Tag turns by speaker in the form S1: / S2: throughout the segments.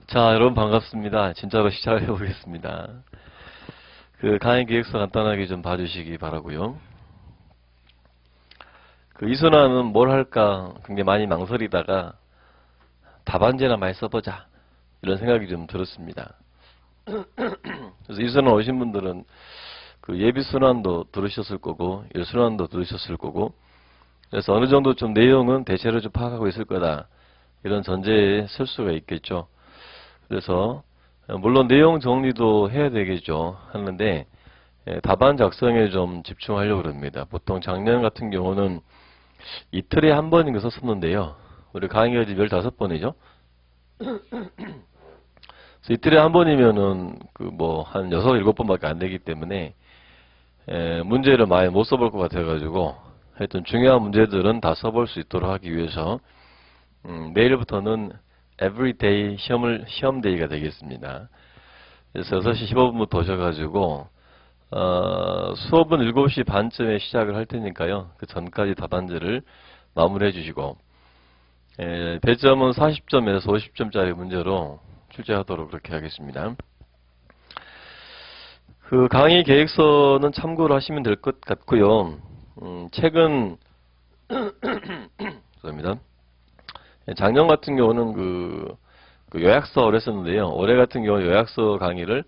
S1: 자, 여러분 반갑습니다. 진짜로 시작해 보겠습니다. 강의 기획서 간단하게 좀 봐주시기 바라고요. 이순환은 뭘 할까 굉장히 많이 망설이다가 답안지나 많이 써보자 이런 생각이 좀 들었습니다. 그래서 이순환 오신 분들은 예비순환도 들으셨을 거고 일순환도 들으셨을 거고, 그래서 어느 정도 좀 내용은 대체로 좀 파악하고 있을 거다 이런 전제에 쓸 수가 있겠죠. 그래서 물론 내용 정리도 해야 되겠죠. 하는데 답안 작성에 좀 집중하려고 합니다. 보통 작년 같은 경우는 이틀에 한 번인가 썼었는데요. 우리 강의가 지금 15번이죠. 그래서 이틀에 한 번이면은 한 6, 7번밖에 안 되기 때문에 문제를 많이 못 써볼 것 같아가지고 하여튼 중요한 문제들은 다 써볼 수 있도록 하기 위해서 내일부터는 everyday 시험데이가 되겠습니다. 그래서 6시 15분부터 오셔가지고 수업은 7시 반쯤에 시작을 할 테니까요. 그 전까지 답안지를 마무리해 주시고 배점은 40점에서 50점짜리 문제로 출제하도록 그렇게 하겠습니다. 강의 계획서는 참고를 하시면 될 것 같고요. 책은 죄송합니다. 작년 같은 경우는 요약서를 했었는데요. 올해 같은 경우 요약서 강의를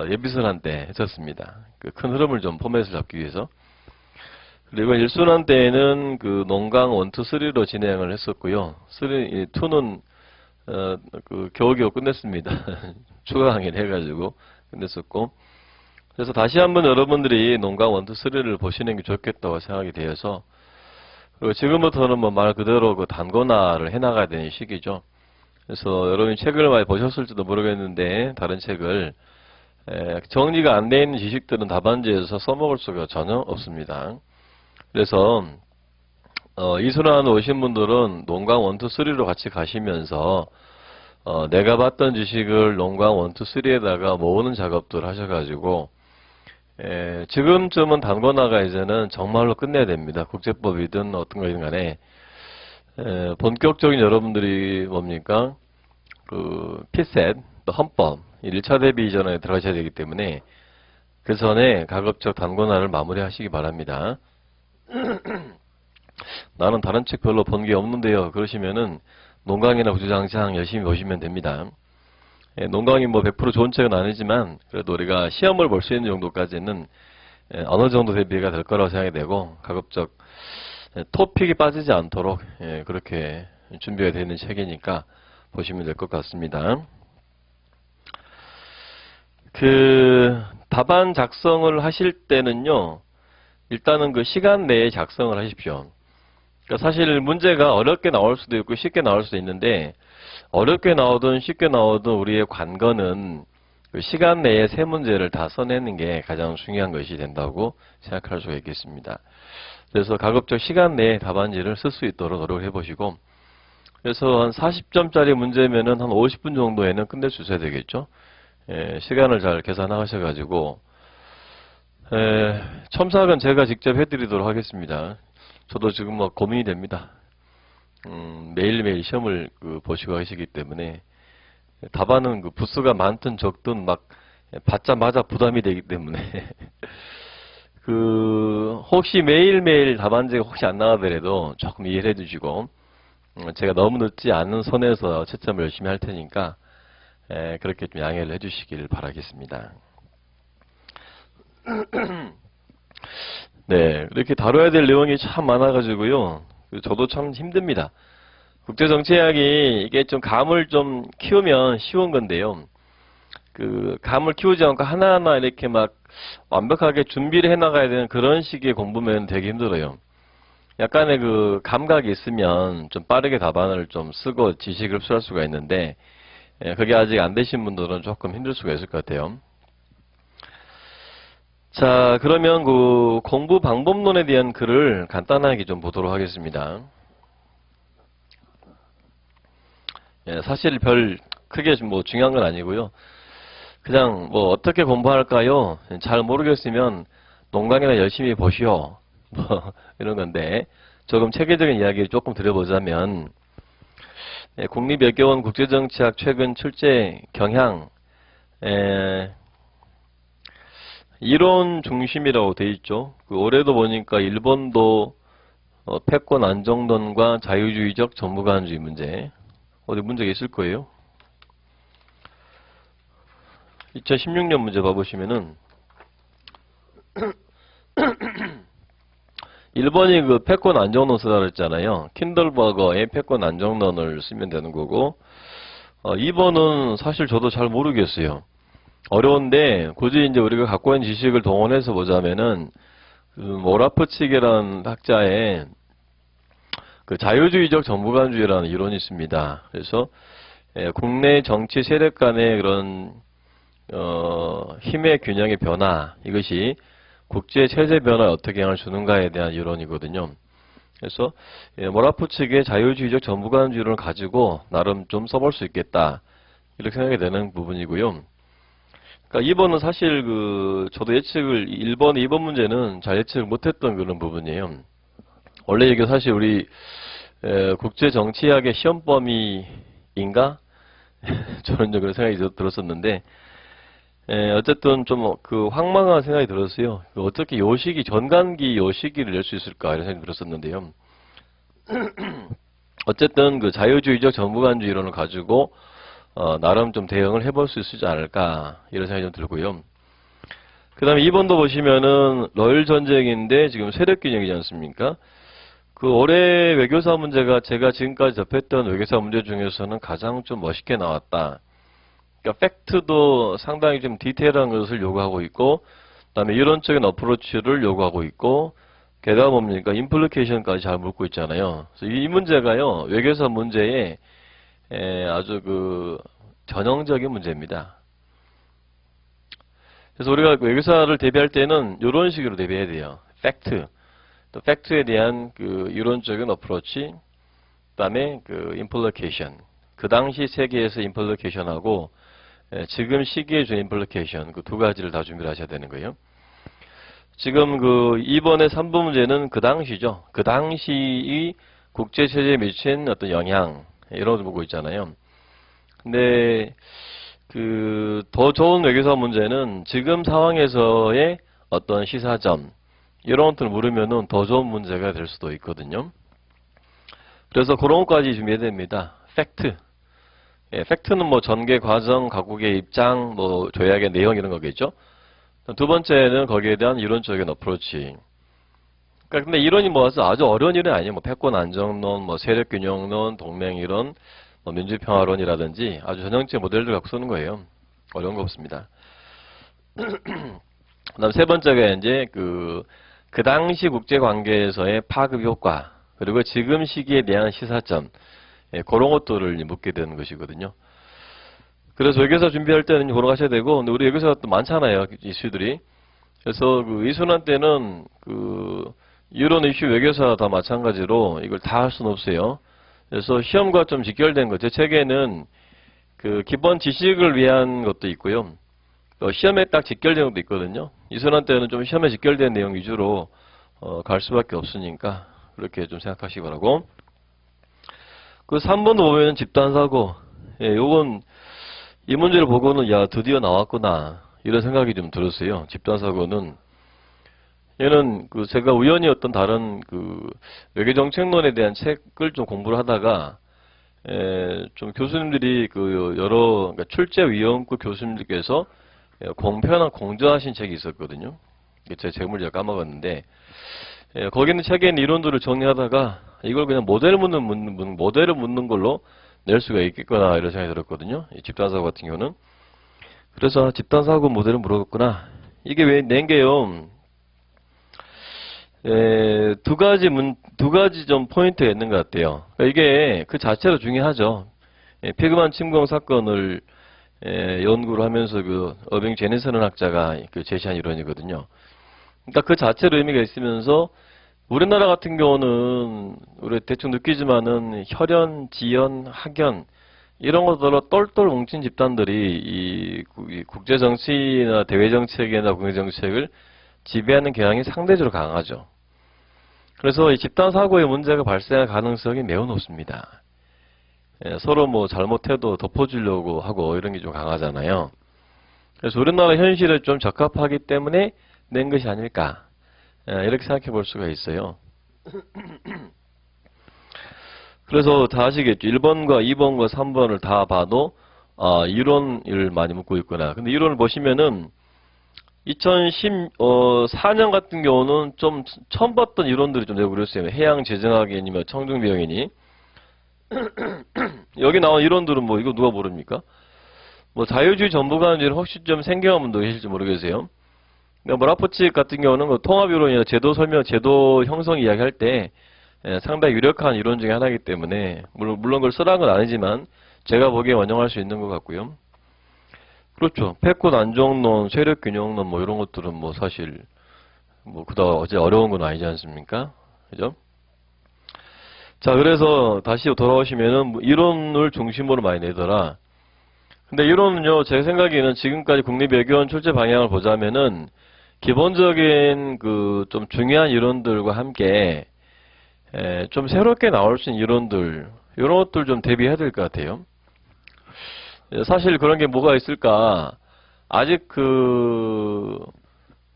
S1: 예비순환 때 했었습니다. 큰 흐름을 좀 포맷을 잡기 위해서. 그리고 일순환 때에는 농강 1, 2, 3로 진행을 했었고요. 2는 겨우겨우 끝냈습니다. 추가 강의를 해가지고 끝냈었고. 그래서 다시 한번 여러분들이 농강 1, 2, 3를 보시는 게 좋겠다고 생각이 되어서, 그리고 지금부터는 말 그대로 단권화를 해나가야 되는 시기죠. 그래서 여러분이 책을 많이 보셨을지도 모르겠는데 다른 책을 정리가 안 되어 있는 지식들은 답안지에서 써먹을 수가 전혀 없습니다. 그래서 이순환 오신 분들은 농강 1, 2, 3로 같이 가시면서 내가 봤던 지식을 농강 1, 2, 3에다가 모으는 작업들 하셔가지고 지금쯤은 단권화가 이제는 정말로 끝내야 됩니다. 국제법이든 어떤 거든 간에 본격적인 여러분들이 뭡니까? 피셋, 또 헌법, 1차 대비 이전에 들어가셔야 되기 때문에 그 전에 가급적 단권화를 마무리하시기 바랍니다. 나는 다른 책 별로 본 게 없는데요. 그러시면은 농강이나 우주장창 열심히 보시면 됩니다. 농강이 100% 좋은 책은 아니지만 그래도 우리가 시험을 볼 수 있는 정도까지는 어느 정도 대비가 될 거라고 생각이 되고, 가급적 토픽이 빠지지 않도록 그렇게 준비가 되어 있는 책이니까 보시면 될 것 같습니다. 답안 작성을 하실 때는요, 일단은 시간 내에 작성을 하십시오. 그러니까 사실 문제가 어렵게 나올 수도 있고 쉽게 나올 수도 있는데, 어렵게 나오든 쉽게 나오든 우리의 관건은 시간 내에 세 문제를 다 써내는 게 가장 중요한 것이 된다고 생각할 수가 있겠습니다. 그래서 가급적 시간 내에 답안지를 쓸 수 있도록 노력을 해보시고, 그래서 한 40점짜리 문제면은 한 50분 정도에는 끝낼 수 있어야 되겠죠. 시간을 잘 계산하셔가지고 첨삭은 제가 직접 해드리도록 하겠습니다. 저도 지금 고민이 됩니다. 매일매일 시험을 보시고 하시기 때문에 답안은 부수가 많든 적든 받자마자 부담이 되기 때문에 혹시 매일매일 답안지가 혹시 안 나가더라도 조금 이해를 해주시고, 제가 너무 늦지 않은 선에서 채점을 열심히 할 테니까 그렇게 좀 양해를 해주시길 바라겠습니다. 네, 이렇게 다뤄야 될 내용이 참 많아가지고요. 저도 참 힘듭니다. 국제정치학이 이게 좀 감을 좀 키우면 쉬운 건데요. 감을 키우지 않고 하나하나 이렇게 완벽하게 준비를 해나가야 되는 그런 식의 공부면 되게 힘들어요. 약간의 감각이 있으면 좀 빠르게 답안을 좀 쓰고 지식을 흡수할 수가 있는데, 그게 아직 안 되신 분들은 조금 힘들 수가 있을 것 같아요. 자, 그러면 공부 방법론에 대한 글을 간단하게 좀 보도록 하겠습니다. 사실 별 크게 중요한 건 아니고요. 그냥 어떻게 공부할까요? 잘 모르겠으면 농강이나 열심히 보시오. 이런 건데, 조금 체계적인 이야기를 조금 드려보자면, 국립외교원 국제정치학 최근 출제 경향 이론 중심이라고 돼 있죠. 올해도 보니까 일본도 패권 안정론과 자유주의적 전무관주의 문제 어디 문제가 있을 거예요. 2016년 문제 봐보시면은 일본이 그 패권 안정론 쓰라 그랬잖아요. 킨들버거의 패권 안정론을 쓰면 되는 거고 2번은 사실 저도 잘 모르겠어요. 어려운데 굳이 이제 우리가 갖고 있는 지식을 동원해서 보자면은 모라프치게라는 학자의 그 자유주의적 전무관주의라는 이론이 있습니다. 그래서 국내 정치 세력 간의 그런 힘의 균형의 변화 이것이 국제 체제 변화에 어떻게 영향을 주는가에 대한 이론이거든요. 그래서 모라프치게의 자유주의적 전무관주의를 가지고 나름 좀 써볼 수 있겠다 이렇게 생각이 되는 부분이고요. 그러니까 2번은 사실 저도 예측을 1번, 2번 문제는 잘 예측을 못했던 그런 부분이에요. 원래 이게 사실 우리 국제 정치학의 시험 범위인가? 저는 그런 생각이 들었었는데 어쨌든 좀 황망한 생각이 들었어요. 어떻게 요 시기 전간기 요 시기를 낼 수 있을까 이런 생각이 들었었는데요. 어쨌든 자유주의적 전무관주의 이론을 가지고 나름 좀 대응을 해볼 수 있지 않을까 이런 생각이 좀 들고요. 그 다음에 2번도 보시면은 러일 전쟁인데 지금 세력균형이지 않습니까? 올해 외교사 문제가 제가 지금까지 접했던 외교사 문제 중에서는 가장 좀 멋있게 나왔다. 그러니까 팩트도 상당히 좀 디테일한 것을 요구하고 있고 그 다음에 이론적인 어프로치를 요구하고 있고 게다가 뭡니까? 임플리케이션까지 잘 묻고 있잖아요. 그래서 이 문제가요. 외교사 문제에 아주 전형적인 문제입니다. 그래서 우리가 외교사를 대비할 때는 이런 식으로 대비해야 돼요. 팩트, 또 팩트에 대한 이론적인 어프로치, 그다음에 임플리케이션. 그 당시 세계에서 임플리케이션하고 지금 시기에 준 임플리케이션 두 가지를 다 준비를 하셔야 되는 거예요. 지금 이번에 3번 문제는 그 당시죠. 그 당시 이 국제 체제에 미친 어떤 영향 이런 걸 보고 있잖아요. 근데 더 좋은 외교사 문제는 지금 상황에서의 어떤 시사점 이런 것들을 물으면은 더 좋은 문제가 될 수도 있거든요. 그래서 그런 것까지 준비해야 됩니다. 팩트. 팩트는 전개 과정, 각국의 입장, 조약의 내용 이런 거겠죠. 두 번째는 거기에 대한 이론적인 어프로치. 그러니까 근데 이론이 아주 어려운 이론이 아니에요. 패권 안정론, 세력균형론, 동맹이론, 민주평화론이라든지 아주 전형적인 모델들 갖고 쓰는 거예요. 어려운 거 없습니다. 그다음 세 번째가 이제 그 당시 국제 관계에서의 파급 효과 그리고 지금 시기에 대한 시사점 그런 것들을 묻게 되는 것이거든요. 그래서 외교사 준비할 때는 그런 거 하셔야 되고 근데 우리 외교사가 또 많잖아요 이슈들이. 그래서 이순환 때는 이론 이슈 외교사 다 마찬가지로 이걸 다 할 수는 없어요. 그래서 시험과 좀 직결된 것. 제 책에는 기본 지식을 위한 것도 있고요. 시험에 딱 직결된 것도 있거든요. 이순환 때는 좀 시험에 직결된 내용 위주로 갈 수밖에 없으니까 그렇게 좀 생각하시기 바라고. 3번도 보면 집단사고. 요건 이 문제를 보고는 야 드디어 나왔구나 이런 생각이 좀 들었어요. 집단사고는 얘는 제가 우연히 어떤 다른 외교정책론에 대한 책을 좀 공부를 하다가 좀 교수님들이 그러니까 출제위원급 교수님들께서 공표나 공저하신 책이 있었거든요. 제 제목을 제가 까먹었는데 거기 있는 책에 있는 이론들을 정리하다가 이걸 그냥 모델을 묻는 걸로 낼 수가 있겠구나 이런 생각이 들었거든요. 이 집단사고 같은 경우는. 그래서 집단사고 모델을 물어봤구나. 이게 왜 낸 게요. 두 가지 좀 포인트가 있는 것 같아요. 그러니까 이게 그 자체로 중요하죠. 피그만 침공 사건을 연구를 하면서 어빙 제니슨은 학자가 제시한 이론이거든요. 그러니까 그 자체로 의미가 있으면서 우리나라 같은 경우는 우리 대충 느끼지만은 혈연, 지연, 학연 이런 것들로 똘똘 뭉친 집단들이 이 국제 정치나 대외 정책이나 국내 정책을 지배하는 경향이 상대적으로 강하죠. 그래서 이 집단 사고의 문제가 발생할 가능성이 매우 높습니다. 서로 뭐 잘못해도 덮어주려고 하고 이런 게 좀 강하잖아요. 그래서 우리나라 현실에 좀 적합하기 때문에 낸 것이 아닐까, 이렇게 생각해 볼 수가 있어요. 그래서 다 아시겠죠. 1번과 2번과 3번을 다 봐도 이론을 많이 묻고 있구나. 근데 이론을 보시면은 2014년 같은 경우는 좀 처음 봤던 이론들이 좀 되고 그랬어요. 해양재정학이니 청중비용이니. 여기 나온 이론들은 뭐 이거 누가 모릅니까? 뭐 자유주의 전부관주의는 혹시 좀 생경한 분도 계실지 모르겠어요. 그러니까 라포치 같은 경우는 그 통합이론이나 제도 설명, 제도 형성 이야기할 때 상당히 유력한 이론 중에 하나이기 때문에 물론 그걸 쓰라는 건 아니지만 제가 보기에 원용할 수 있는 것 같고요. 그렇죠. 패권 안정론, 세력균형론 뭐 이런 것들은 뭐 사실 뭐 그다가 어제 어려운 건 아니지 않습니까? 그죠? 자, 그래서 다시 돌아오시면은 뭐 이론을 중심으로 많이 내더라. 근데 이론은요, 제 생각에는 지금까지 국립외교원 출제 방향을 보자면은 기본적인 그 좀 중요한 이론들과 함께 좀 새롭게 나올 수 있는 이론들, 이런 것들 좀 대비해야 될 것 같아요. 사실 그런 게 뭐가 있을까? 아직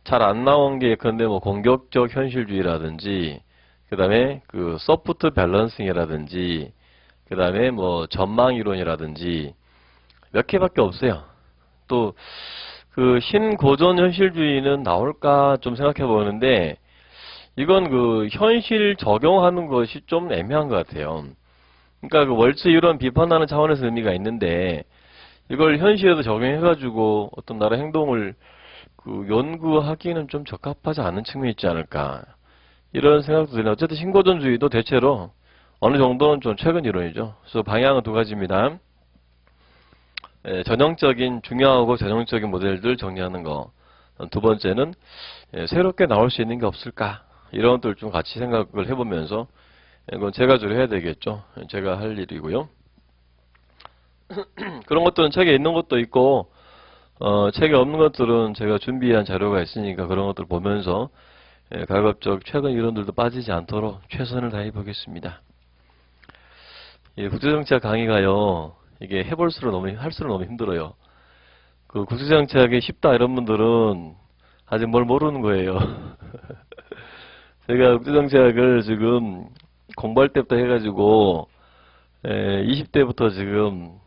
S1: 잘 안 나온 게 근데 뭐 공격적 현실주의라든지, 그 다음에 그 소프트 밸런싱이라든지, 그 다음에 뭐 전망 이론이라든지 몇 개밖에 없어요. 또 그 신고전 현실주의는 나올까 좀 생각해 보는데 이건 그 현실 적용하는 것이 좀 애매한 것 같아요. 그러니까 그 월츠 이론 비판하는 차원에서 의미가 있는데 이걸 현실에도 적용해가지고 어떤 나라 행동을 그 연구하기는 좀 적합하지 않은 측면이 있지 않을까, 이런 생각도 드네요. 어쨌든 신고전주의도 대체로 어느 정도는 좀 최근 이론이죠. 그래서 방향은 두 가지입니다. 전형적인 중요하고 전형적인 모델들 정리하는 거. 두 번째는 새롭게 나올 수 있는 게 없을까, 이런 것들 좀 같이 생각을 해보면서 이건 제가 주로 해야 되겠죠. 제가 할 일이고요. 그런 것들은 책에 있는 것도 있고 책에 없는 것들은 제가 준비한 자료가 있으니까 그런 것들 보면서 가급적 최근 이론들도 빠지지 않도록 최선을 다해 보겠습니다. 국제정치학 강의가요, 이게 할수록 너무 힘들어요. 그 국제정치학이 쉽다 이런 분들은 아직 뭘 모르는 거예요. 제가 국제정치학을 지금 공부할 때부터 해가지고 20대부터 지금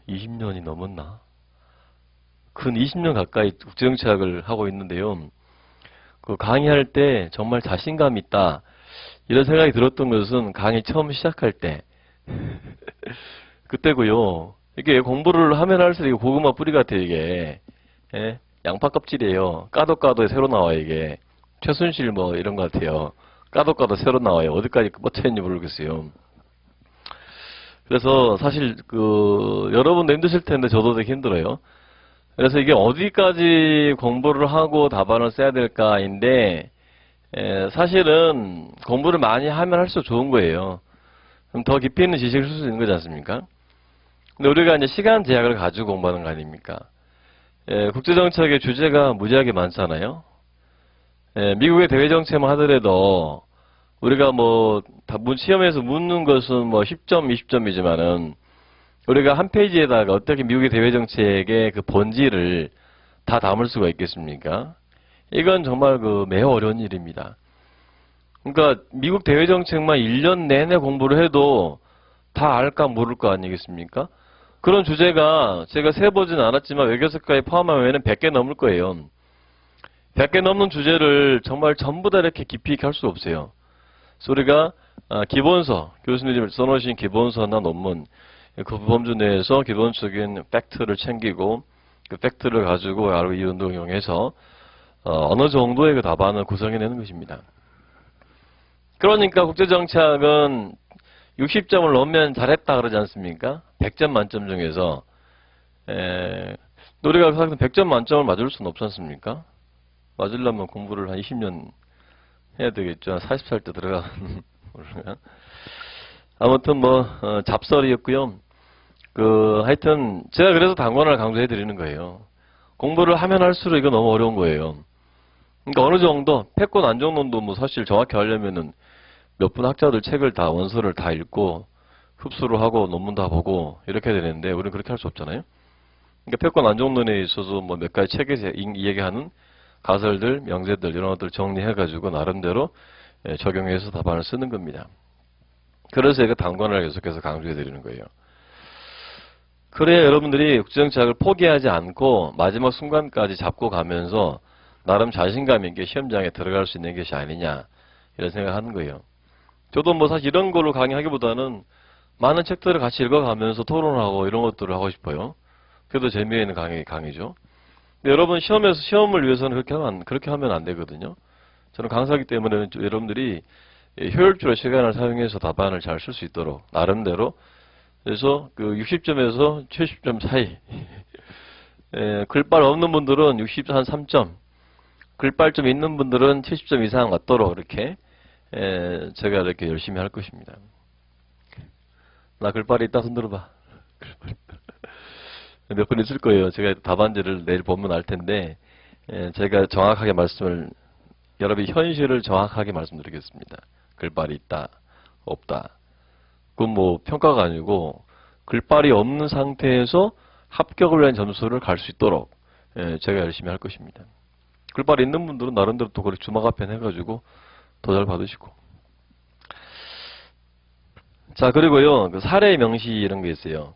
S1: 20년이 넘었나? 근 20년 가까이 국제정치학을 하고 있는데요. 그 강의할 때 정말 자신감 있다, 이런 생각이 들었던 것은 강의 처음 시작할 때 그때고요. 이게 공부를 하면 할수록 이게 고구마 뿌리 같아요, 이게. 예? 양파 껍질이에요. 까도 까도 새로 나와요, 이게. 최순실 뭐 이런 것 같아요. 까도 까도 새로 나와요. 어디까지 뻗쳐있는지 모르겠어요. 그래서 사실 여러분도 힘드실 텐데 저도 되게 힘들어요. 그래서 이게 어디까지 공부를 하고 답안을 써야 될까인데 사실은 공부를 많이 하면 할수록 좋은 거예요. 그럼 더 깊이 있는 지식을 쓸 수 있는 거지 않습니까? 근데 우리가 이제 시간 제약을 가지고 공부하는 거 아닙니까? 국제정책의 주제가 무지하게 많잖아요. 미국의 대외정책만 하더라도 우리가 뭐 시험에서 묻는 것은 뭐 10점, 20점이지만은 우리가 한 페이지에다가 어떻게 미국의 대외정책의 그 본질을 다 담을 수가 있겠습니까? 이건 정말 매우 어려운 일입니다. 그러니까 미국 대외정책만 1년 내내 공부를 해도 다 알까 모를 거 아니겠습니까? 그런 주제가 제가 세보진 않았지만 외교사까지 포함하면 100개 넘을 거예요. 100개 넘는 주제를 정말 전부 다 이렇게 깊이 있게 할 수 없어요. 그래서 우리가 기본서, 교수님이 써놓으신 기본서나 논문, 그 범주 내에서 기본적인 팩트를 챙기고 그 팩트를 가지고 여러 이론도 이용해서 어느 정도의 그 답안을 구성해내는 것입니다. 그러니까 국제정치학은 60점을 넘으면 잘했다 그러지 않습니까? 100점 만점 중에서 우리가 100점 만점을 맞을 수는 없지 않습니까? 맞으려면 공부를 한 20년 해야 되겠죠. 한 40살 때 들어가는 아무튼 잡설이었고요. 하여튼 제가 그래서 단권을 강조해 드리는 거예요. 공부를 하면 할수록 이거 너무 어려운 거예요. 그러니까 어느 정도 패권 안정론도 사실 정확히 하려면은 몇 분 학자들 책을 다 원서를 다 읽고 흡수를 하고 논문 다 보고 이렇게 해야 되는데 우리는 그렇게 할 수 없잖아요. 그러니까 패권 안정론에 있어서 뭐 몇 가지 책에서 얘기하는 가설들, 명제들 이런 것들 정리해가지고 나름대로 적용해서 답안을 쓰는 겁니다. 그래서 제가 당관을 계속해서 강조해드리는 거예요. 그래야 여러분들이 국제정치학을 포기하지 않고 마지막 순간까지 잡고 가면서 나름 자신감 있게 시험장에 들어갈 수 있는 것이 아니냐 이런 생각하는 거예요. 저도 뭐 사실 이런 걸로 강의하기보다는 많은 책들을 같이 읽어가면서 토론하고 이런 것들을 하고 싶어요. 그래도 재미있는 강의죠. 근데 여러분 시험을 위해서는 그렇게 하면 안 되거든요. 저는 강사기 때문에 여러분들이 효율적으로 시간을 사용해서 답안을 잘 쓸 수 있도록 나름대로 그래서 그 60점에서 70점 사이 글빨 없는 분들은 60, 한 3점 글빨 좀 있는 분들은 70점 이상 맞도록 이렇게 제가 이렇게 열심히 할 것입니다. 나 글빨이 있다 손 들어봐. 몇 번 있을 거예요. 제가 답안지를 내일 보면 알 텐데 제가 정확하게 여러분이 현실을 정확하게 말씀드리겠습니다. 글빨이 있다, 없다. 그건 뭐 평가가 아니고 글빨이 없는 상태에서 합격을 위한 점수를 갈 수 있도록 제가 열심히 할 것입니다. 글빨이 있는 분들은 나름대로 또 그렇게 주마가편 해가지고 더 잘 받으시고. 자, 그리고요, 그 사례 명시 이런 게 있어요.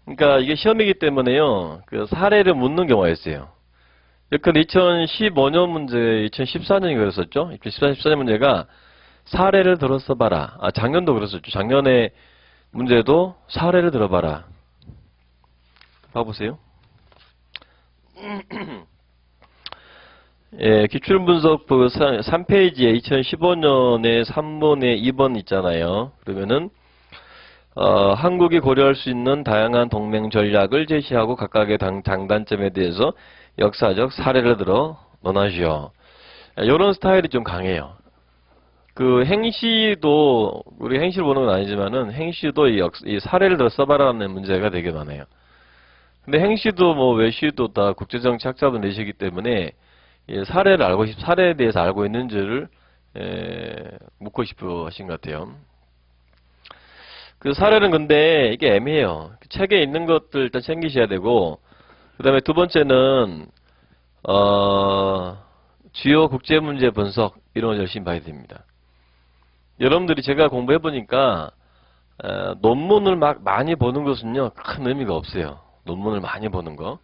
S1: 그러니까 이게 시험이기 때문에요, 그 사례를 묻는 경우가 있어요. 예컨대 2015년 문제, 2014년이 그랬었죠? 2014년 문제가 사례를 들어 써봐라. 작년도 그랬었죠. 작년에 문제도 사례를 들어봐라. 봐보세요. 예, 기출분석부 3페이지에 2015년에 3번에 2번 있잖아요. 그러면은 한국이 고려할 수 있는 다양한 동맹 전략을 제시하고 각각의 장단점에 대해서 역사적 사례를 들어 논하시오. 이런 스타일이 좀 강해요. 그 행시도 우리 행시를 보는 건 아니지만은 행시도 이 사례를 들어 써봐라는 문제가 되게 많아요. 근데 행시도 뭐 외시도 다 국제정치 학자분 내시기 때문에 사례에 대해서 알고 있는지를 묻고 싶어 하신 것 같아요. 그 사례는 근데 이게 애매해요. 책에 있는 것들 일단 챙기셔야 되고, 그 다음에 두 번째는 주요 국제 문제 분석 이런 걸 열심히 봐야 됩니다. 여러분들이 제가 공부해 보니까 논문을 막 많이 보는 것은요 큰 의미가 없어요. 논문을 많이 보는 거.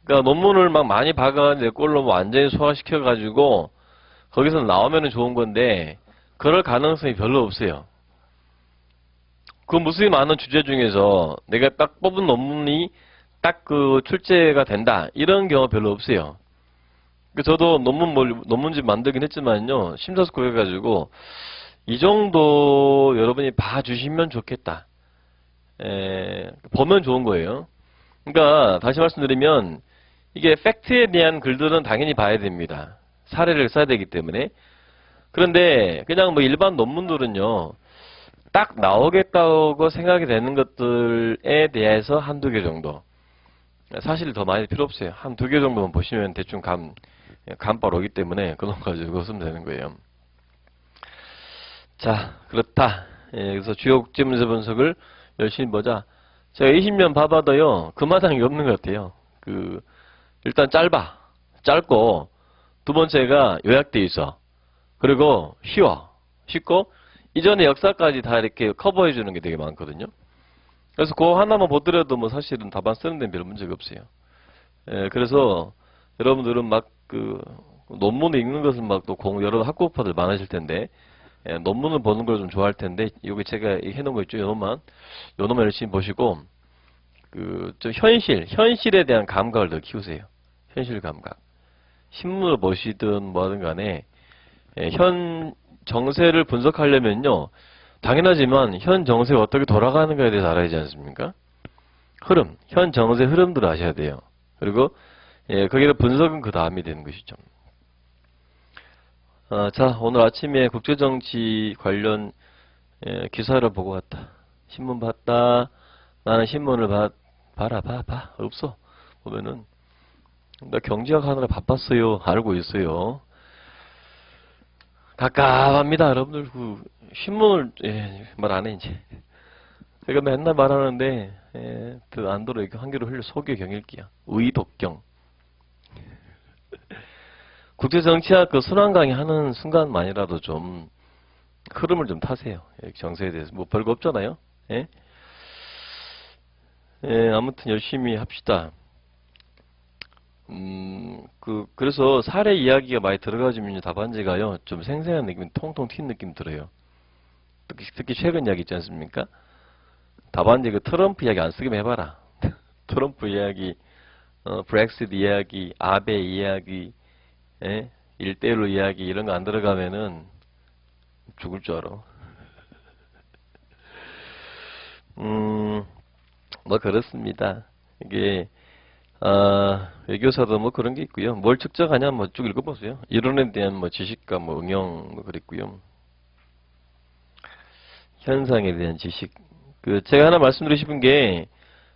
S1: 그러니까 논문을 막 많이 봐가지고 내 꼴로 뭐 완전히 소화시켜 가지고 거기서 나오면은 좋은 건데 그럴 가능성이 별로 없어요. 그 무수히 많은 주제 중에서 내가 딱 뽑은 논문이 딱 그 출제가 된다 이런 경우 별로 없어요. 저도 논문집 만들긴 했지만요 심사숙고 해가지고 이 정도 여러분이 봐주시면 좋겠다. 보면 좋은 거예요. 그러니까 다시 말씀드리면 이게 팩트에 대한 글들은 당연히 봐야 됩니다. 사례를 써야 되기 때문에. 그런데 그냥 뭐 일반 논문들은요 딱 나오겠다고 생각이 되는 것들에 대해서 한두 개 정도. 사실 더 많이 필요 없어요. 한두 개 정도만 보시면 대충 감바로 오기 때문에 그놈 가지고 쓰면 되는 거예요. 자, 그렇다. 그래서 주요 국제문제 분석을 열심히 보자. 제가 20년 봐봐도요, 그마당이 없는 것 같아요. 일단 짧고, 두 번째가 요약돼 있어. 그리고 쉽고, 이전의 역사까지 다 이렇게 커버해 주는 게 되게 많거든요. 그래서 그거 하나만 보더라도 뭐 사실은 답안 쓰는 데는 별 문제가 없어요. 그래서 여러분들은 막 논문을 읽는 것은 막 또 여러 학부파들 많으실 텐데, 논문을 보는 걸 좀 좋아할 텐데, 여기 제가 해놓은 거 있죠? 요놈만 열심히 보시고, 좀 현실에 대한 감각을 더 키우세요. 현실 감각. 신문을 보시든 뭐든 간에, 현 정세를 분석하려면요, 당연하지만 현 정세가 어떻게 돌아가는가에 대해서 알아야 하지 않습니까? 현 정세 흐름들을 아셔야 돼요. 그리고 거기에 분석은 그 다음이 되는 것이죠. 자, 오늘 아침에 국제정치 관련 기사를 보고 왔다. 신문 봤다. 나는 신문을 봐. 없어. 보면은 나 경제학 하느라 바빴어요. 알고 있어요. 갑갑합니다, 여러분들. 그 신문을 말 안 해 이제. 제가 맨날 말하는데 안 들어. 이렇게 한 개로 흘려 속여 경일기야. 의독경. 국제정치학 그 순환강의 하는 순간만이라도 좀 흐름을 좀 타세요. 정세에 대해서 뭐 별거 없잖아요. 예? 아무튼 열심히 합시다. 그래서 사례 이야기가 많이 들어가지면 답안지가요, 좀 생생한 느낌, 통통 튄 느낌 들어요. 특히 최근 이야기 있지 않습니까? 답안지 그 트럼프 이야기 안 쓰기만 해봐라. 트럼프 이야기, 브렉시트 이야기, 아베 이야기, 1대1로 이야기, 이런 거 안 들어가면은 죽을 줄 알아. 뭐 그렇습니다. 이게 외교사도 뭐 그런 게 있고요. 뭘 측정하냐 뭐 쭉 읽어보세요. 이론에 대한 뭐 지식과 뭐 응용 뭐 그랬고요. 현상에 대한 지식. 그 제가 하나 말씀드리고 싶은 게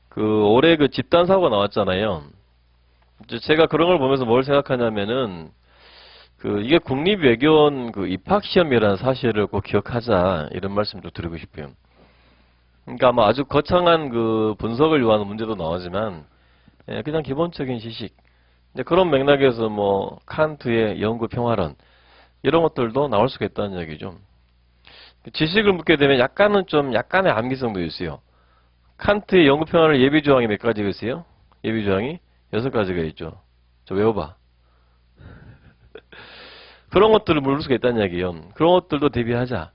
S1: 그 올해 그 집단 사고가 나왔잖아요. 제가 그런 걸 보면서 뭘 생각하냐면은 그 이게 국립외교원 그 입학 시험이라는 사실을 꼭 기억하자, 이런 말씀도 드리고 싶어요. 그러니까 뭐 아주 거창한 그 분석을 요하는 문제도 나오지만 그냥 기본적인 지식, 이제 그런 맥락에서 뭐 칸트의 영구 평화론 이런 것들도 나올 수가 있다는 얘기죠. 지식을 묻게 되면 약간의 암기성도 있어요. 칸트의 영구 평화론 예비 조항이 몇 가지가 있어요? 예비 조항이 6가지가 있죠. 저 외워봐. 그런 것들을 물을 수가 있다는 얘기예요. 그런 것들도 대비하자.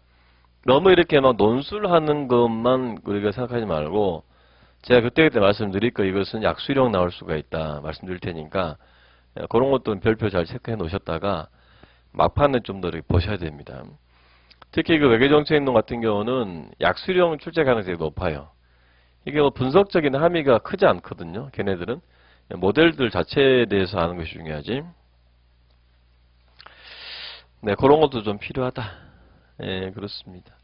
S1: 너무 이렇게 막 논술하는 것만 우리가 생각하지 말고, 제가 그때 말씀드릴 거, 이것은 약수령 나올 수가 있다 말씀드릴 테니까 그런 것도 별표 잘 체크해 놓으셨다가 막판에 좀 더 보셔야 됩니다. 특히 그 외교정책행동 같은 경우는 약수령 출제 가능성이 높아요. 이게 뭐 분석적인 함의가 크지 않거든요. 걔네들은 모델들 자체에 대해서 아는 것이 중요하지. 네, 그런 것도 좀 필요하다. 그렇습니다.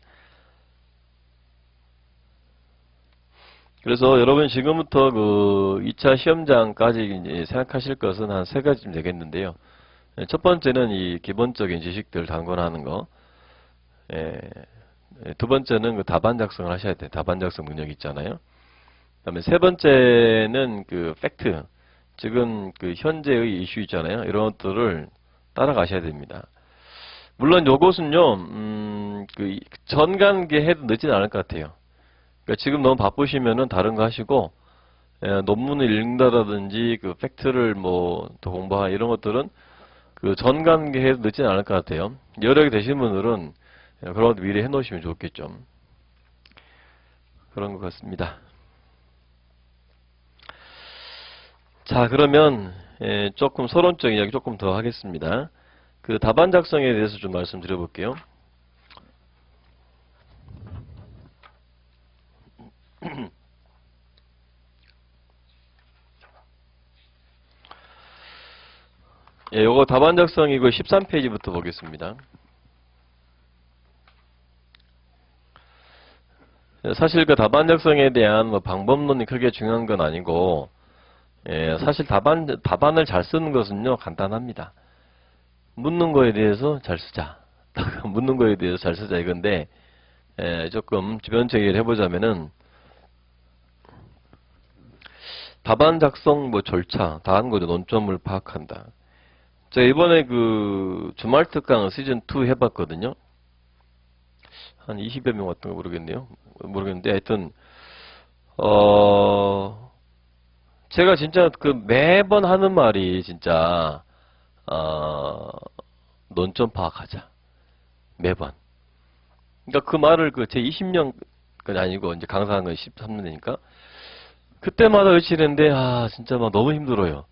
S1: 그래서 여러분 지금부터 그 2차 시험장까지 이제 생각하실 것은 한 3가지쯤 되겠는데요. 첫 번째는 이 기본적인 지식들 단권하는 거. 두 번째는 그 답안 작성을 하셔야 돼요. 답안 작성 능력 있잖아요. 그다음에 세 번째는 그 팩트. 지금 그 현재의 이슈 있잖아요. 이런 것들을 따라가셔야 됩니다. 물론 요것은요, 그 전간계 해도 늦지는 않을 것 같아요. 그러니까 지금 너무 바쁘시면은 다른 거 하시고, 논문을 읽는다든지 그 팩트를 뭐 더 공부하 이런 것들은 그 전간계 해도 늦지는 않을 것 같아요. 여력이 되신 분들은 그런 것도 미리 해놓으시면 좋겠죠. 그런 것 같습니다. 자, 그러면 조금 서론적 이야기 조금 더 하겠습니다. 그 답안 작성에 대해서 좀 말씀드려 볼게요. 요거 답안 작성이고 13페이지부터 보겠습니다. 사실 그 답안 작성에 대한 뭐 방법론이 크게 중요한 건 아니고, 사실 답안을 잘 쓰는 것은요, 간단합니다. 묻는 거에 대해서 잘 쓰자. 묻는 거에 대해서 잘 쓰자 이건데, 조금 주변적 얘기를 해보자면은, 답안 작성 뭐 절차, 다 한 거죠. 논점을 파악한다. 제가 이번에 그 주말 특강 시즌2 해봤거든요. 한 20여 명 왔던 거 모르겠는데, 하여튼, 제가 진짜 그 매번 하는 말이 진짜, 논점 파악하자. 매번. 그러니까 그 말을 그 제 20년까지 아니고 이제 강사한 건 13년이니까 그때마다 외치는데 진짜 막 너무 힘들어요.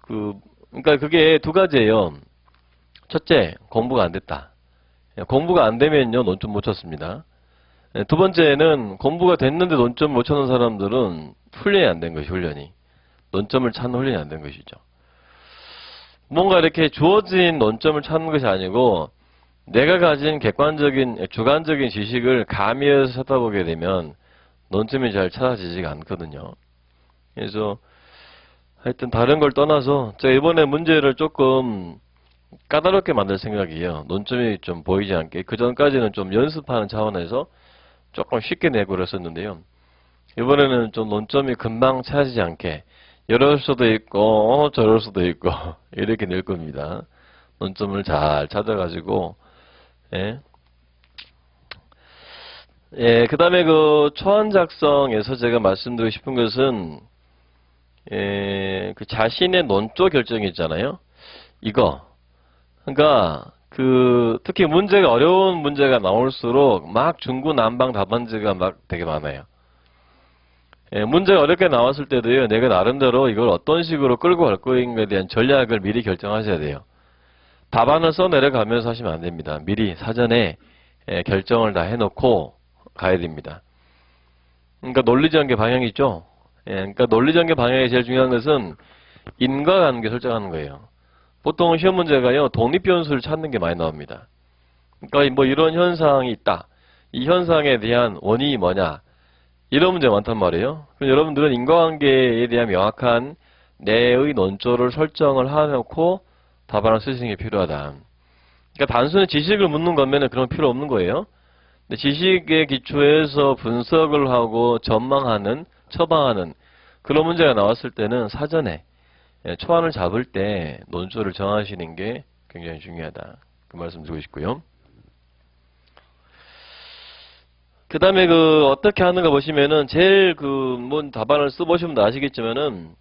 S1: 그러니까 그게 두 가지예요. 첫째, 공부가 안 됐다. 공부가 안 되면요 논점 못 쳤습니다. 두 번째는 공부가 됐는데 논점 못 쳐는 사람들은 훈련이 안 된 것이 훈련이. 논점을 찾는 훈련이 안 된 것이죠. 뭔가 이렇게 주어진 논점을 찾는 것이 아니고 내가 가진 객관적인 주관적인 지식을 가미해서 찾아보게 되면 논점이 잘 찾아지지가 않거든요. 그래서 하여튼 다른 걸 떠나서 제가 이번에 문제를 조금 까다롭게 만들 생각이에요. 논점이 좀 보이지 않게. 그 전까지는 좀 연습하는 차원에서 조금 쉽게 내고 그랬었는데요. 이번에는 좀 논점이 금방 찾아지지 않게 이럴 수도 있고 저럴 수도 있고 이렇게 낼 겁니다. 논점을 잘 찾아가지고 예. 예, 그 다음에 그 초안 작성에서 제가 말씀드리고 싶은 것은 예, 그 자신의 논조 결정이 있잖아요. 이거 그러니까 그 특히 문제가 어려운 문제가 나올수록 막 중구난방 답안지가 막 되게 많아요. 예, 문제가 어렵게 나왔을 때도요, 내가 나름대로 이걸 어떤 식으로 끌고 갈 거인가에 대한 전략을 미리 결정하셔야 돼요. 답안을 써내려가면서 하시면 안 됩니다. 미리 사전에 예, 결정을 다 해놓고 가야 됩니다. 그러니까 논리전개 방향이 있죠. 예, 그러니까 논리전개 방향이 제일 중요한 것은 인과관계 설정하는 거예요. 보통 시험 문제가요, 독립변수를 찾는 게 많이 나옵니다. 그러니까 뭐 이런 현상이 있다. 이 현상에 대한 원인이 뭐냐. 이런 문제가 많단 말이에요. 그럼 여러분들은 인과관계에 대한 명확한 내의 논조를 설정을 해놓고 답안을 쓰시는 게 필요하다. 그러니까 단순히 지식을 묻는 거면은 그런 필요 없는 거예요. 근데 지식의 기초에서 분석을 하고 전망하는, 처방하는 그런 문제가 나왔을 때는 사전에 초안을 잡을 때 논조를 정하시는 게 굉장히 중요하다. 그 말씀 드리고 싶고요. 그 다음에 그 어떻게 하는가 보시면은 제일 그 뭔 답안을 써보시면 아시겠지만은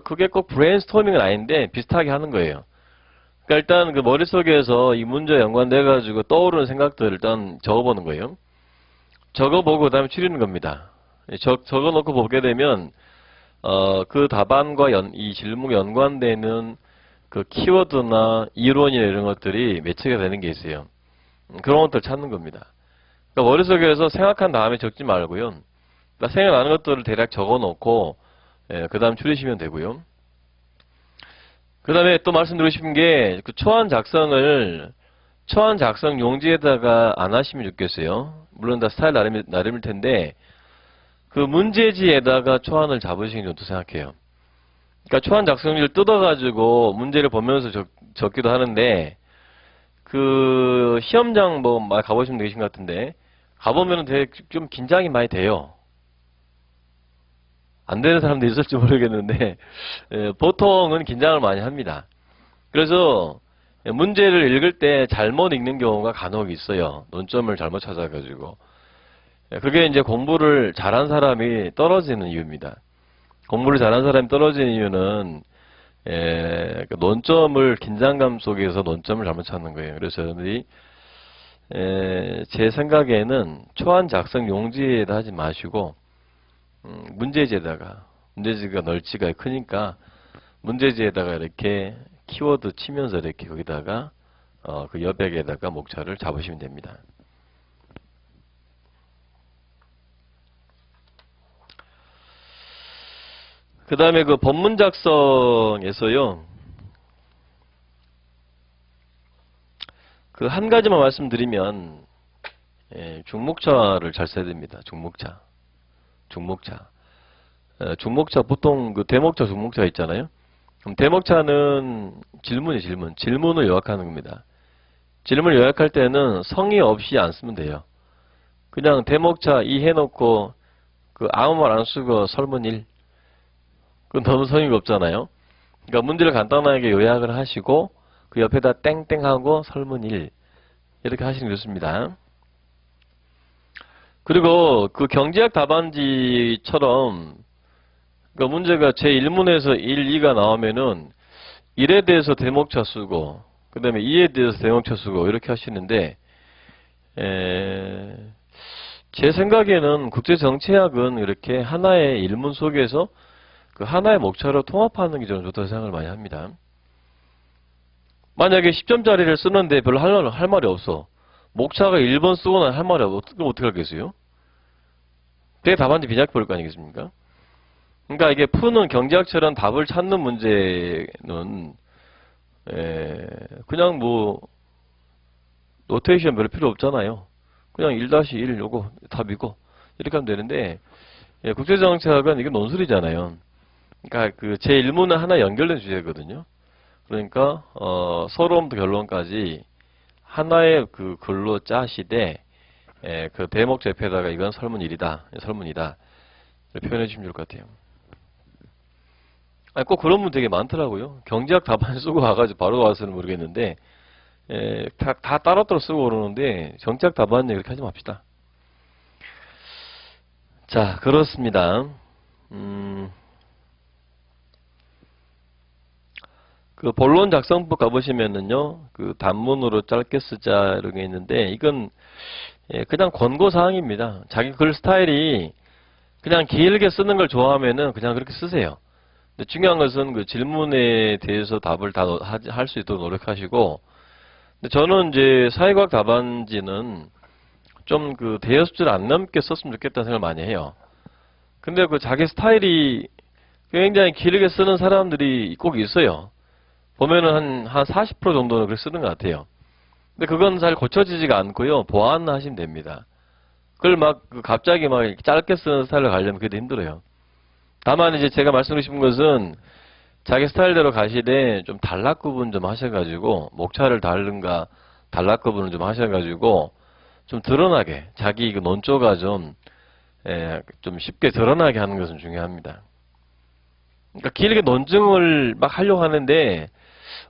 S1: 그게 꼭 브레인스토밍은 아닌데 비슷하게 하는 거예요. 그러니까 일단 그 머릿속에서 이 문제에 연관돼 가지고 떠오르는 생각들을 일단 적어보는 거예요. 적어보고 그 다음에 추리는 겁니다. 적어놓고 보게 되면 그 답안과 이 질문에 연관되는 그 키워드나 이론이나 이런 것들이 매치가 되는 게 있어요. 그런 것들 찾는 겁니다. 그러니까 머릿속에서 생각한 다음에 적지 말고요. 그러니까 생각나는 것들을 대략 적어놓고 그 다음 추리시면 되고요. 그 다음에 또 말씀드리고 싶은 게 그 초안 작성 용지에다가 안 하시면 좋겠어요. 물론 다 스타일 나름일 텐데 그 문제지에다가 초안을 잡으시는 게 좋다고 생각해요. 그러니까 초안 작성지를 뜯어가지고 문제를 보면서 적기도 하는데 그 시험장 뭐 가보시면 되신 것 같은데 가보면은 되게 좀 긴장이 많이 돼요. 안 되는 사람도 있을지 모르겠는데 보통은 긴장을 많이 합니다. 그래서 문제를 읽을 때 잘못 읽는 경우가 간혹 있어요. 논점을 잘못 찾아가지고. 그게 이제 공부를 잘한 사람이 떨어지는 이유입니다. 공부를 잘한 사람이 떨어지는 이유는 그 논점을 긴장감 속에서 논점을 잘못 찾는 거예요. 그래서 여러분들이 제 생각에는 초안 작성 용지에다 하지 마시고 문제지가 널찍하게 크니까 문제지에다가 이렇게 키워드 치면서 이렇게 거기다가 그 여백에다가 목차를 잡으시면 됩니다. 그 다음에 그 본문 작성에서요, 그 한 가지만 말씀드리면, 중목차를 잘 써야 됩니다. 중목차. 중목차 보통 그 대목차, 중목차 있잖아요. 그럼 대목차는 질문을 요약하는 겁니다. 질문을 요약할 때는 성의 없이 안 쓰면 돼요. 그냥 대목차 이 해놓고 그 아무 말 안 쓰고 설문 1. 그건 너무 성의가 없잖아요. 그러니까 문제를 간단하게 요약을 하시고 그 옆에다 땡땡하고 설문 1 이렇게 하시는 게 좋습니다. 그리고 그 경제학 답안지처럼 그 문제가 제1문에서 1, 2가 나오면은 1에 대해서 대목차 쓰고 그 다음에 2에 대해서 대목차 쓰고 이렇게 하시는데 제 생각에는 국제정치학은 이렇게 하나의 일문 속에서 그 하나의 목차로 통합하는 게 저는 좋다고 생각을 많이 합니다. 만약에 10점짜리를 쓰는데 별로 할 말이 없어. 목차가 1번 쓰고 나면 할 말이 없어. 그럼 어떻게 하겠어요? 그게 답안지 빈약해 버릴 거 아니겠습니까? 그러니까 이게 푸는 경제학처럼 답을 찾는 문제는 그냥 뭐 노테이션 별 필요 없잖아요. 그냥 1-1 요거 답이고 이렇게 하면 되는데 국제정치학은 이게 논술이잖아요. 그러니까 그 제1문은 하나 연결된 주제거든요. 그러니까 서론부터 결론까지 하나의 그 글로 짜시되 그 대목 제표에다가 이건 설문일이다, 설문이다 이렇게 표현해 주시면 좋을 것 같아요. 아니, 꼭 그런 분 되게 많더라고요. 경제학 답안 쓰고 와가지고 바로 와서는 모르겠는데 다 따로따로 쓰고 그러는데 정치학 답안은 이렇게 하지 맙시다. 자, 그렇습니다. 그 본론 작성법 가보시면은요, 그 단문으로 짧게 쓰자 이런 게 있는데 이건 그냥 권고 사항입니다. 자기 글 스타일이 그냥 길게 쓰는 걸 좋아하면은 그냥 그렇게 쓰세요. 근데 중요한 것은 그 질문에 대해서 답을 다 할 수 있도록 노력하시고, 근데 저는 이제 사회과학 답안지는 좀 그 대여섯 줄 안 넘게 썼으면 좋겠다는 생각을 많이 해요. 근데 그 자기 스타일이 굉장히 길게 쓰는 사람들이 꼭 있어요. 보면은 한 40% 정도는 그렇게 쓰는 것 같아요. 근데 그건 잘 고쳐지지가 않고요. 보완하시면 됩니다. 그걸 막 갑자기 막 짧게 쓰는 스타일로 가려면 그게 힘들어요. 다만 이제 제가 말씀드리고 싶은 것은 자기 스타일대로 가시되 좀 단락 구분 좀 하셔가지고 목차를 다른가 단락 구분을 좀 하셔가지고 좀 드러나게 자기 그 논조가 좀 쉽게 드러나게 하는 것은 중요합니다. 그러니까 길게 논증을 막 하려고 하는데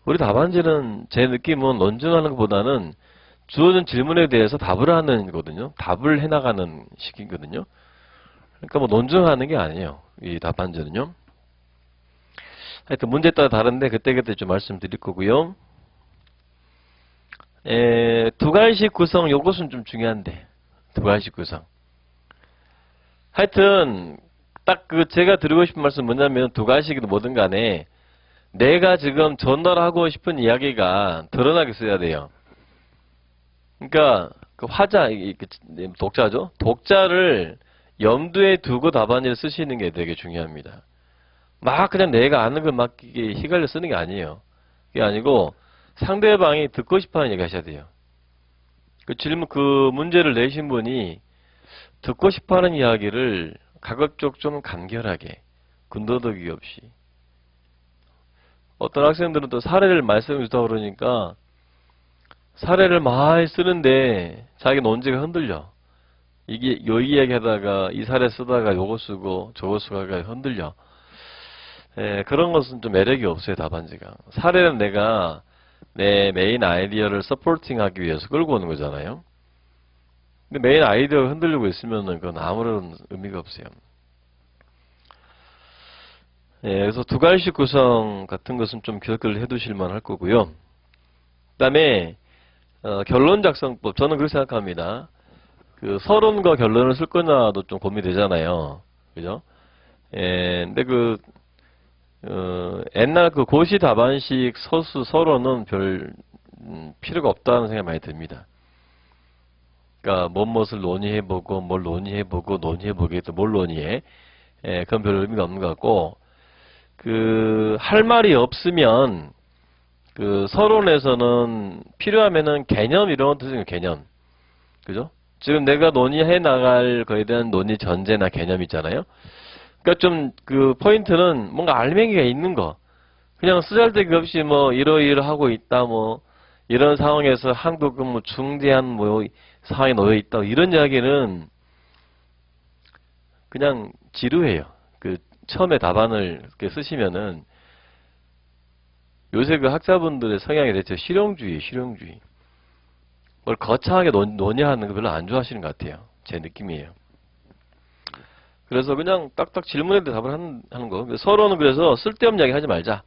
S1: 우리 답안지는 제 느낌은 논증하는 것보다는 주어진 질문에 대해서 답을 하는 거거든요. 답을 해나가는 식이거든요. 그러니까 뭐 논증하는 게 아니에요. 이 답안지는요. 하여튼 문제에 따라 다른데 그때그때 좀 말씀드릴 거고요. 두괄식 구성 요것은 좀 중요한데 두괄식 구성. 하여튼 딱 그 제가 드리고 싶은 말씀 뭐냐면 두괄식이든 뭐든 간에 내가 지금 전달하고 싶은 이야기가 드러나게 써야 돼요. 그러니까 그 화자, 독자죠. 독자를 염두에 두고 답안지를 쓰시는 게 되게 중요합니다. 막 그냥 내가 아는 걸 막 휘갈려 쓰는 게 아니에요. 그게 아니고 상대방이 듣고 싶어하는 얘기 하셔야 돼요. 그 질문, 그 문제를 내신 분이 듣고 싶어하는 이야기를 가급적 좀 간결하게 군더더기 없이. 어떤 학생들은 또 사례를 말씀해 주다 그러니까 사례를 많이 쓰는데 자기 논지가 흔들려. 이게 요 이야기 하다가 이 사례 쓰다가 요거 쓰고 저거 쓰다가 흔들려. 그런 것은 좀 매력이 없어요, 답안지가. 사례는 내가 내 메인 아이디어를 서포팅하기 위해서 끌고 오는 거잖아요. 근데 메인 아이디어가 흔들리고 있으면은 그건 아무런 의미가 없어요. 그래서 두괄식 구성 같은 것은 좀 기억을 해두실 만할 거고요. 그 다음에 결론 작성법, 저는 그렇게 생각합니다. 그 서론과 결론을 쓸 거냐도 좀 고민이 되잖아요. 그죠? 근데 옛날 그 고시 답안식 서수 서론은 별 필요가 없다는 생각이 많이 듭니다. 그러니까 무엇을 논의해보고 뭘 논의해보고 논의해보겠다 뭘 논의해? 그건 별 의미가 없는 것 같고 그 할 말이 없으면 그 서론에서는 필요하면은 개념 이런 것도 쓰는 개념, 그죠? 지금 내가 논의해 나갈 거에 대한 논의 전제나 개념 있잖아요. 그러니까 좀 그 포인트는 뭔가 알맹이가 있는 거. 그냥 쓰잘데기 없이 뭐 이러이러하고 있다 뭐 이런 상황에서 한국은 뭐 중대한 뭐 상황에 놓여 있다 이런 이야기는 그냥 지루해요. 그 처음에 답안을 이렇게 쓰시면은 요새 그 학자분들의 성향이 대체 실용주의. 뭘 거창하게 논의하는 거 별로 안 좋아하시는 것 같아요. 제 느낌이에요. 그래서 그냥 딱딱 질문에 대해 답을 하는 거. 서로는 그래서 쓸데없는 이야기 하지 말자.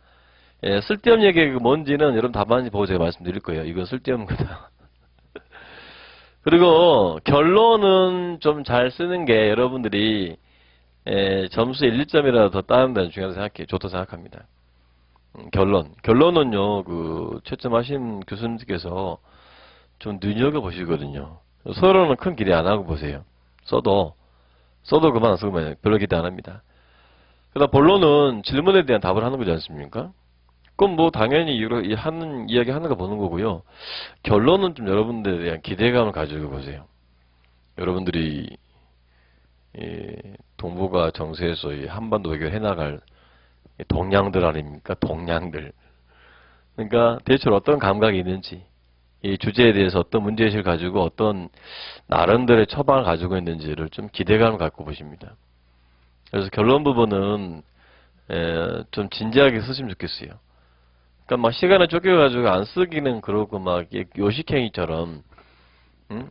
S1: 쓸데없는 얘기가 뭔지는 여러분 답안지 보고 제가 말씀드릴 거예요. 이건 쓸데없는 거다. 그리고 결론은 좀 잘 쓰는 게 여러분들이 점수 1, 2점이라도 더 따는 데는 중요하다고 생각해요. 좋다고 생각합니다. 결론은요, 그 채점하신 교수님께서 좀 눈여겨보시거든요. 서론은 큰 기대 안 하고 보세요. 써도 그만 안 쓰고 별로 기대 안 합니다. 그다음 본론은 질문에 대한 답을 하는 거지 않습니까? 그럼 뭐 당연히 이야기 하는 거 보는 거고요. 결론은 좀 여러분들에 대한 기대감을 가지고 보세요. 여러분들이 동북아 정세에서 한반도 외교를 해나갈 동량들 아닙니까? 동량들. 그러니까 대체로 어떤 감각이 있는지, 이 주제에 대해서 어떤 문제의식을 가지고 어떤 나름대로의 처방을 가지고 있는지를 좀 기대감을 갖고 보십니다. 그래서 결론 부분은 좀 진지하게 쓰시면 좋겠어요. 그러니까 막 시간을 쫓겨가지고 안 쓰기는 그러고 막 요식행위처럼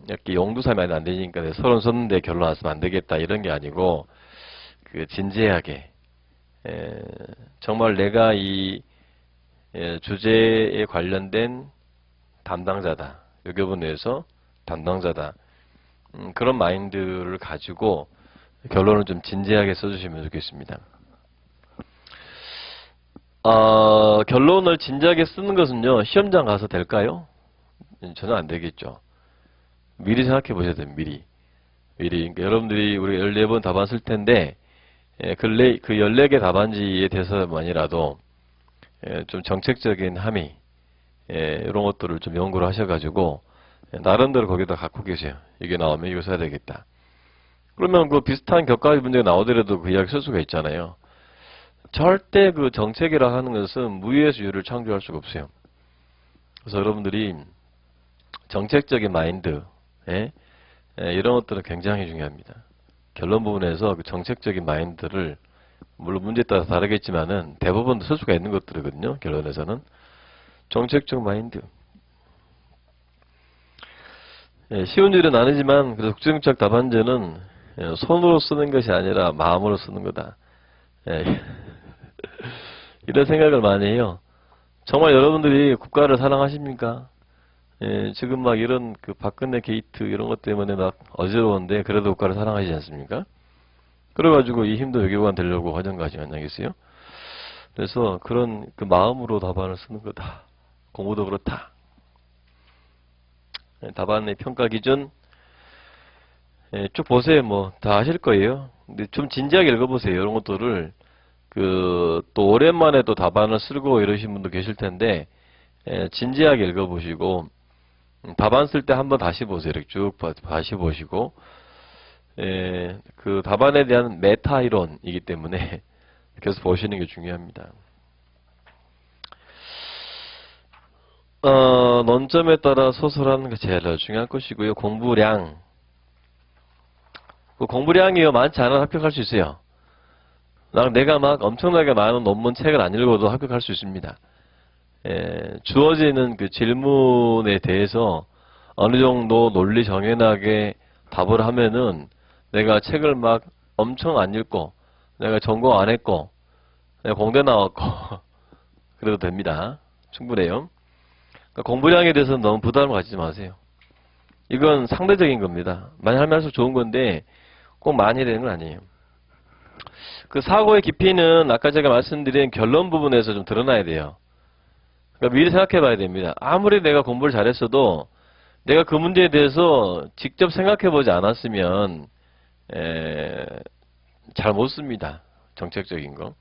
S1: 이렇게 용두사면 안 되니까 내가 서론 썼는데 결론 안 쓰면 안 되겠다 이런 게 아니고 그 진지하게 정말 내가 이 주제에 관련된 담당자다. 요교본에서 담당자다. 그런 마인드를 가지고 결론을 좀 진지하게 써주시면 좋겠습니다. 결론을 진지하게 쓰는 것은요, 시험장 가서 될까요? 전혀 안 되겠죠. 미리 생각해 보셔야 돼요, 미리. 그러니까 여러분들이 우리 14번 답안 쓸 텐데, 그 14개 답안지에 대해서만이라도, 좀 정책적인 함의, 이런 것들을 좀 연구를 하셔가지고, 나름대로 거기다 갖고 계세요. 이게 나오면 이거 써야 되겠다. 그러면 그 비슷한 격가의 문제가 나오더라도 그 이야기 쓸 수가 있잖아요. 절대 그 정책이라 하는 것은 무의에서 유를 창조할 수가 없어요. 그래서 여러분들이 정책적인 마인드, 이런 것들은 굉장히 중요합니다. 결론 부분에서 그 정책적인 마인드를 물론 문제에 따라 다르겠지만은 대부분 쓸 수가 있는 것들이거든요. 결론에서는 정책적 마인드. 쉬운 일은 아니지만 그래서 국정적 답안제는 손으로 쓰는 것이 아니라 마음으로 쓰는 거다. 이런 생각을 많이 해요. 정말 여러분들이 국가를 사랑하십니까? 지금 막 이런 그 박근혜 게이트 이런 것 때문에 막 어지러운데 그래도 국가를 사랑하시지 않습니까? 그래가지고 이 힘도 외교관 되려고 화정 가시면 아니겠어요? 그래서 그런 그 마음으로 답안을 쓰는 거다. 공부도 그렇다. 답안의 평가 기준 쭉 보세요. 뭐 다 아실 거예요. 근데 좀 진지하게 읽어보세요. 이런 것들을 또 오랜만에 또 답안을 쓰고 이러신 분도 계실 텐데 진지하게 읽어보시고 답안 쓸 때 한번 다시 보세요. 이렇게 쭉 다시 보시고 그 답안에 대한 메타 이론이기 때문에 계속 보시는 게 중요합니다. 논점에 따라 소설하는 게 제일 중요한 것이고요. 공부량. 그 공부량이 많지 않아도 합격할 수 있어요. 내가 막 엄청나게 많은 논문 책을 안 읽어도 합격할 수 있습니다. 주어지는 그 질문에 대해서 어느 정도 논리 정연하게 답을 하면은 내가 책을 막 엄청 안 읽고 내가 전공 안 했고 내가 공대 나왔고 그래도 됩니다. 충분해요. 그러니까 공부량에 대해서는 너무 부담을 가지지 마세요. 이건 상대적인 겁니다. 많이 하면 할수록 좋은 건데 꼭 많이 되는 건 아니에요. 그 사고의 깊이는 아까 제가 말씀드린 결론 부분에서 좀 드러나야 돼요. 그러니까 미리 생각해 봐야 됩니다. 아무리 내가 공부를 잘했어도 내가 그 문제에 대해서 직접 생각해 보지 않았으면 잘 못 씁니다. 정책적인 거.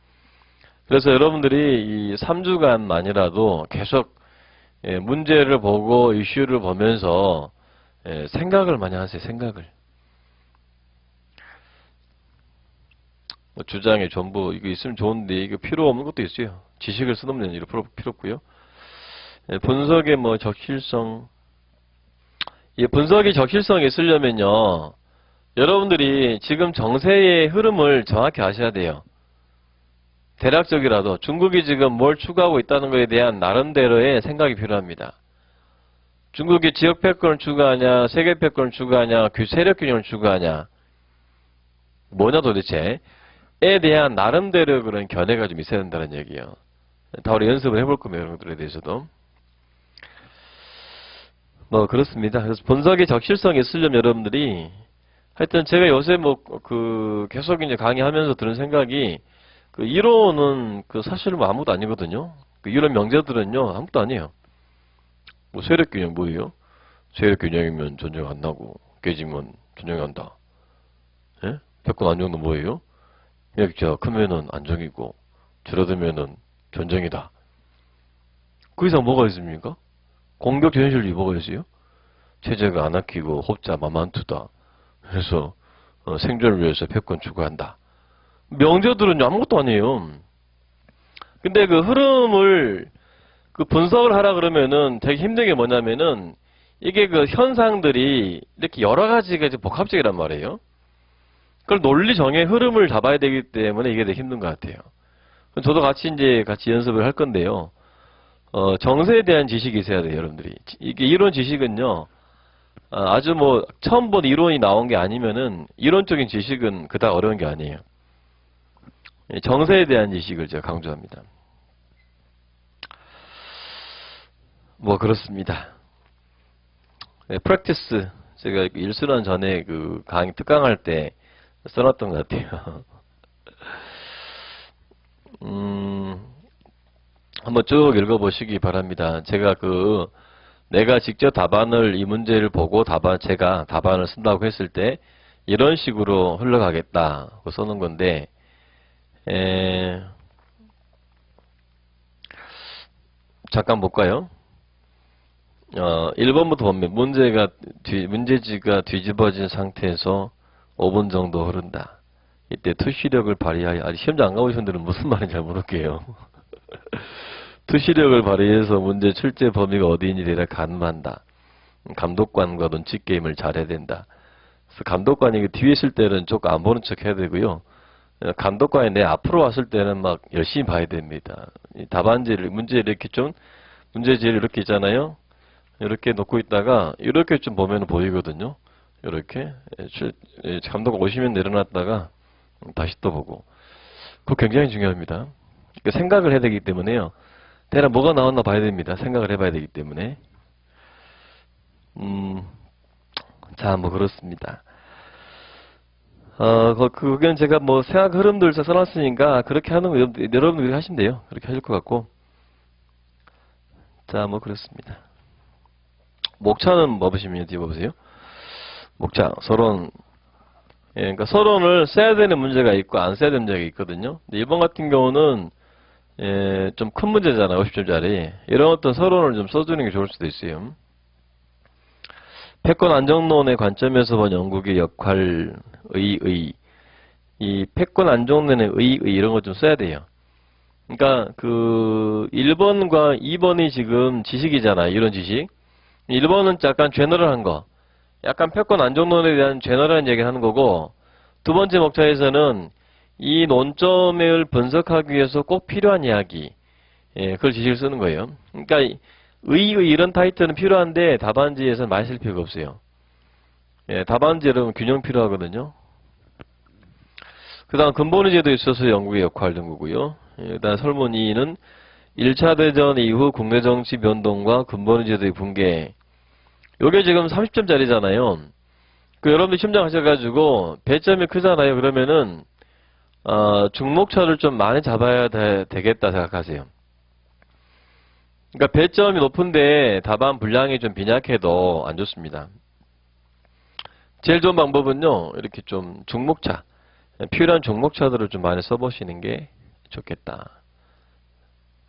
S1: 그래서 여러분들이 이 3주간만이라도 계속 문제를 보고 이슈를 보면서 생각을 많이 하세요. 생각을. 주장에 전부 이거 있으면 좋은데 이거 필요 없는 것도 있어요. 지식을 쓰는 일은 필요 없고요. 분석의 뭐 적실성. 이 분석이 적실성이 있으려면요. 여러분들이 지금 정세의 흐름을 정확히 아셔야 돼요. 대략적이라도 중국이 지금 뭘 추구하고 있다는 것에 대한 나름대로의 생각이 필요합니다. 중국이 지역 패권을 추구하냐, 세계 패권을 추구하냐, 세력 균형을 추구하냐, 뭐냐 도대체? 에 대한 나름대로 그런 견해가 좀 있어야 된다는 얘기예요. 다 우리 연습을 해볼 겁니다. 이런 것들에 대해서도. 뭐 그렇습니다. 그래서 분석의 적실성이 있으려면 여러분들이 하여튼 제가 요새 계속 이제 강의하면서 드는 생각이 그 이론은 사실 아무것도 아니거든요. 그 이론 명제들은요 아무것도 아니에요. 뭐 세력균형 뭐예요? 세력균형이면 전쟁 안 나고 깨지면 전쟁한다. 예? 패권 안정은 뭐예요? 면역자가 크면은 안정이고 줄어들면은 전쟁이다. 그 이상 뭐가 있습니까? 공격 현실이 뭐가 있어요? 체제가 안 아끼고 혹자 만만투다. 그래서 생존을 위해서 패권 추구한다. 명제들은 아무것도 아니에요. 근데 그 흐름을 그 분석을 하라 그러면은 되게 힘든 게 뭐냐면은 이게 그 현상들이 이렇게 여러 가지가 이제 복합적이란 말이에요. 그걸 논리 정의 흐름을 잡아야 되기 때문에 이게 되게 힘든 것 같아요. 저도 같이 연습을 할 건데요. 정세에 대한 지식이 있어야 돼요, 여러분들이. 이게 이론 지식은요, 아주 뭐, 처음 본 이론이 나온 게 아니면은, 이론적인 지식은 그닥 어려운 게 아니에요. 정세에 대한 지식을 제가 강조합니다. 뭐, 그렇습니다. 네, 프랙티스. 제가 일순환 전에 그 강의 특강할 때 써놨던 것 같아요. 한번 쭉 읽어보시기 바랍니다. 제가 내가 직접 답안을 이 문제를 보고 제가 답안을 쓴다고 했을 때 이런 식으로 흘러가겠다고 써놓은 건데, 잠깐 볼까요? 1번부터 보면 문제지가 뒤집어진 상태에서 5분 정도 흐른다. 이때 투시력을 발휘하여, 아직 시험장 안 가보신 분들은 무슨 말인지 잘 모를게요. 투시력을 발휘해서 문제 출제 범위가 어디인지 대략 가늠한다. 감독관과 눈치 게임을 잘해야 된다. 그래서 감독관이 뒤에 있을 때는 조금 안 보는 척 해야 되고요. 감독관이 내 앞으로 왔을 때는 막 열심히 봐야 됩니다. 문제를 이렇게 좀, 문제지를 이렇게 있잖아요. 이렇게 놓고 있다가, 이렇게 좀 보면 보이거든요. 이렇게. 감독 오시면 내려놨다가, 다시 또 보고. 그거 굉장히 중요합니다. 그러니까 생각을 해야 되기 때문에요. 대략 뭐가 나왔나 봐야 됩니다. 생각을 해봐야 되기 때문에. 자, 뭐 그렇습니다. 그건 제가 뭐 생각 흐름들 써놨으니까 그렇게 하는 거 여러분들이 하시면 돼요. 그렇게 하실 것 같고. 자, 뭐 그렇습니다. 목차는 뭐 보시면 뒤에 보세요. 목차, 서론. 예, 그러니까 서론을 써야 되는 문제가 있고 안 써야 되는 문제가 있거든요. 근데 1번 같은 경우는 좀 큰 문제잖아요. 50점짜리. 이런 어떤 서론을 좀 써주는 게 좋을 수도 있어요. 패권 안정론의 관점에서 본 영국의 역할의 이 패권 안정론의 이런 거 좀 써야 돼요. 그러니까 1번과 2번이 지금 지식이잖아요. 이런 지식. 1번은 약간 제너럴한 거. 약간 패권 안정론에 대한 제너럴한 얘기를 하는 거고, 두 번째 목차에서는 이 논점을 분석하기 위해서 꼭 필요한 이야기, 그걸 지식을 쓰는 거예요. 그러니까 이런 타이틀은 필요한데 답안지에서는 많이 쓸 필요가 없어요. 답안지 여러분 균형 필요하거든요. 그 다음 근본의 제도에 있어서 영국의 역할 등거고요. 그 다음 설문 2는 1차 대전 이후 국내 정치 변동과 근본의 제도의 붕괴. 요게 지금 30점짜리잖아요. 여러분들 심장 하셔가지고 배점이 크잖아요. 그러면은 중목차를 좀 많이 잡아야 되겠다 생각하세요. 그러니까 배점이 높은데 답안 분량이 좀 빈약해도 안 좋습니다. 제일 좋은 방법은요. 이렇게 좀 중목차, 필요한 중목차들을 좀 많이 써보시는 게 좋겠다.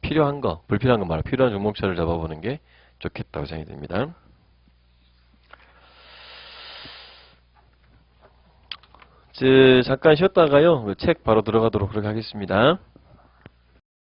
S1: 필요한 거, 불필요한 거 말고 필요한 중목차를 잡아보는 게 좋겠다고 생각이 듭니다. 잠깐 쉬었다가요. 책 바로 들어가도록 그렇게 하겠습니다.